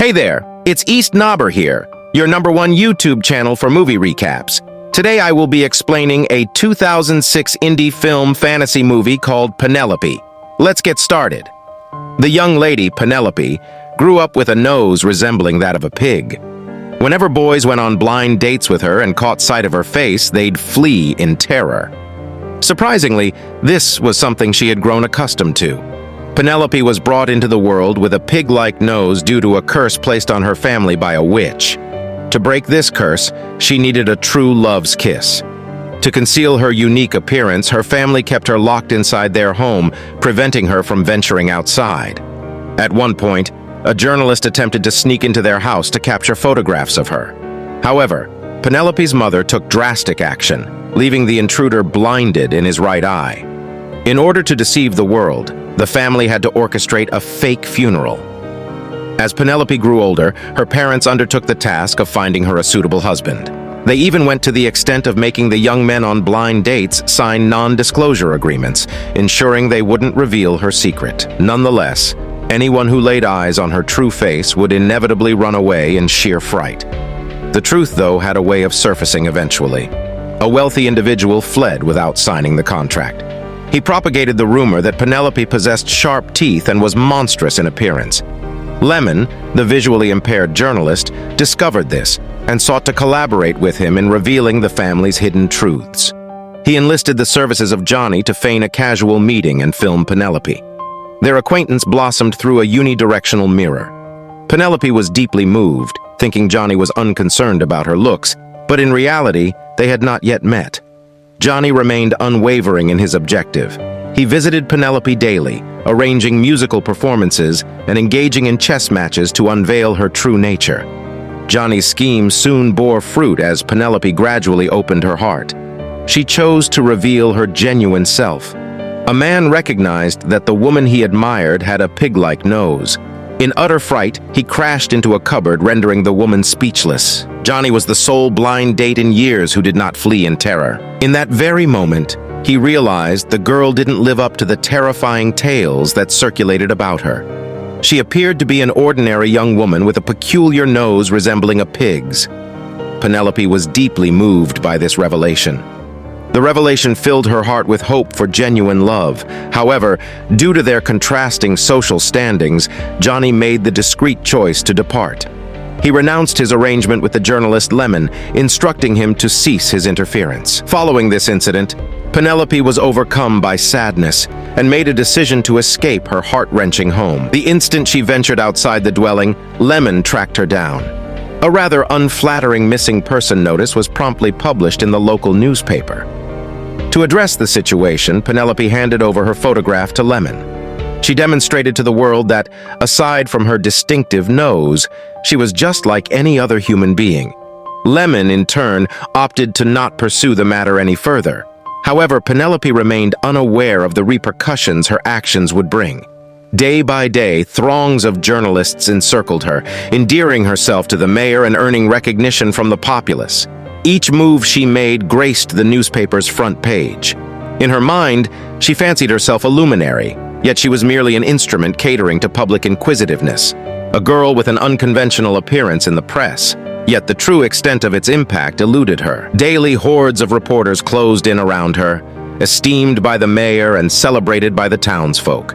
Hey there, it's East Knobber here, your #1 YouTube channel for movie recaps. Today I will be explaining a 2006 indie film fantasy movie called Penelope. Let's get started. The young lady, Penelope, grew up with a nose resembling that of a pig. Whenever boys went on blind dates with her and caught sight of her face, they'd flee in terror. Surprisingly, this was something she had grown accustomed to. Penelope was brought into the world with a pig-like nose due to a curse placed on her family by a witch. To break this curse, she needed a true love's kiss. To conceal her unique appearance, her family kept her locked inside their home, preventing her from venturing outside. At one point, a journalist attempted to sneak into their house to capture photographs of her. However, Penelope's mother took drastic action, leaving the intruder blinded in his right eye. In order to deceive the world, the family had to orchestrate a fake funeral. As Penelope grew older, her parents undertook the task of finding her a suitable husband. They even went to the extent of making the young men on blind dates sign non-disclosure agreements, ensuring they wouldn't reveal her secret. Nonetheless, anyone who laid eyes on her true face would inevitably run away in sheer fright. The truth, though, had a way of surfacing eventually. A wealthy individual fled without signing the contract. He propagated the rumor that Penelope possessed sharp teeth and was monstrous in appearance. Lemon, the visually impaired journalist, discovered this and sought to collaborate with him in revealing the family's hidden truths. He enlisted the services of Johnny to feign a casual meeting and film Penelope. Their acquaintance blossomed through a unidirectional mirror. Penelope was deeply moved, thinking Johnny was unconcerned about her looks, but in reality, they had not yet met. Johnny remained unwavering in his objective. He visited Penelope daily, arranging musical performances and engaging in chess matches to unveil her true nature. Johnny's scheme soon bore fruit as Penelope gradually opened her heart. She chose to reveal her genuine self. A man recognized that the woman he admired had a pig-like nose. In utter fright, he crashed into a cupboard, rendering the woman speechless. Johnny was the sole blind date in years who did not flee in terror. In that very moment, he realized the girl didn't live up to the terrifying tales that circulated about her. She appeared to be an ordinary young woman with a peculiar nose resembling a pig's. Penelope was deeply moved by this revelation. The revelation filled her heart with hope for genuine love. However, due to their contrasting social standings, Johnny made the discreet choice to depart. He renounced his arrangement with the journalist Lemon, instructing him to cease his interference. Following this incident, Penelope was overcome by sadness and made a decision to escape her heart-wrenching home. The instant she ventured outside the dwelling, Lemon tracked her down. A rather unflattering missing person notice was promptly published in the local newspaper. To address the situation, Penelope handed over her photograph to Lemon. She demonstrated to the world that, aside from her distinctive nose, she was just like any other human being. Lemon, in turn, opted to not pursue the matter any further. However, Penelope remained unaware of the repercussions her actions would bring. Day by day, throngs of journalists encircled her, endearing herself to the mayor and earning recognition from the populace. Each move she made graced the newspaper's front page. In her mind, she fancied herself a luminary, yet she was merely an instrument catering to public inquisitiveness. A girl with an unconventional appearance in the press, yet the true extent of its impact eluded her. Daily hordes of reporters closed in around her, esteemed by the mayor and celebrated by the townsfolk.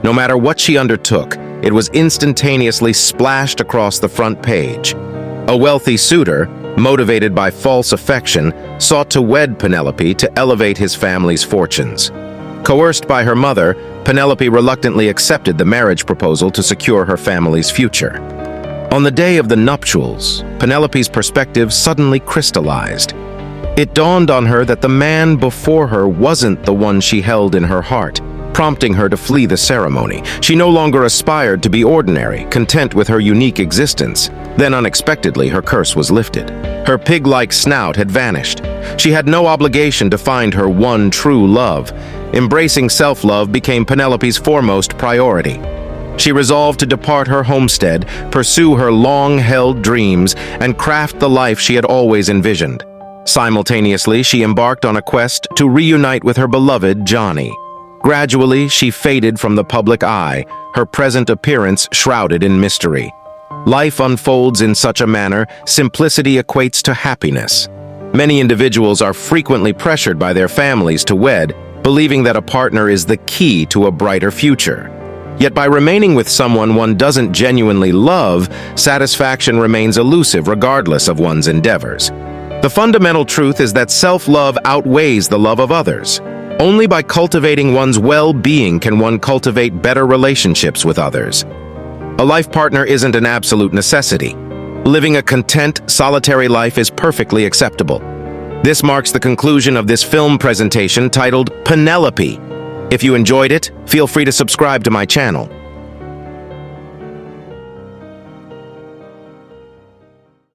No matter what she undertook, it was instantaneously splashed across the front page. A wealthy suitor, motivated by false affection, sought to wed Penelope to elevate his family's fortunes. Coerced by her mother, Penelope reluctantly accepted the marriage proposal to secure her family's future. On the day of the nuptials, Penelope's perspective suddenly crystallized. It dawned on her that the man before her wasn't the one she held in her heart, prompting her to flee the ceremony. She no longer aspired to be ordinary, content with her unique existence. Then unexpectedly, her curse was lifted. Her pig-like snout had vanished. She had no obligation to find her one true love. Embracing self-love became Penelope's foremost priority. She resolved to depart her homestead, pursue her long-held dreams, and craft the life she had always envisioned. Simultaneously, she embarked on a quest to reunite with her beloved Johnny. Gradually, she faded from the public eye, her present appearance shrouded in mystery. Life unfolds in such a manner, simplicity equates to happiness. Many individuals are frequently pressured by their families to wed, believing that a partner is the key to a brighter future. Yet by remaining with someone one doesn't genuinely love, satisfaction remains elusive regardless of one's endeavors. The fundamental truth is that self-love outweighs the love of others. Only by cultivating one's well-being can one cultivate better relationships with others. A life partner isn't an absolute necessity. Living a content, solitary life is perfectly acceptable. This marks the conclusion of this film presentation titled Penelope. If you enjoyed it, feel free to subscribe to my channel.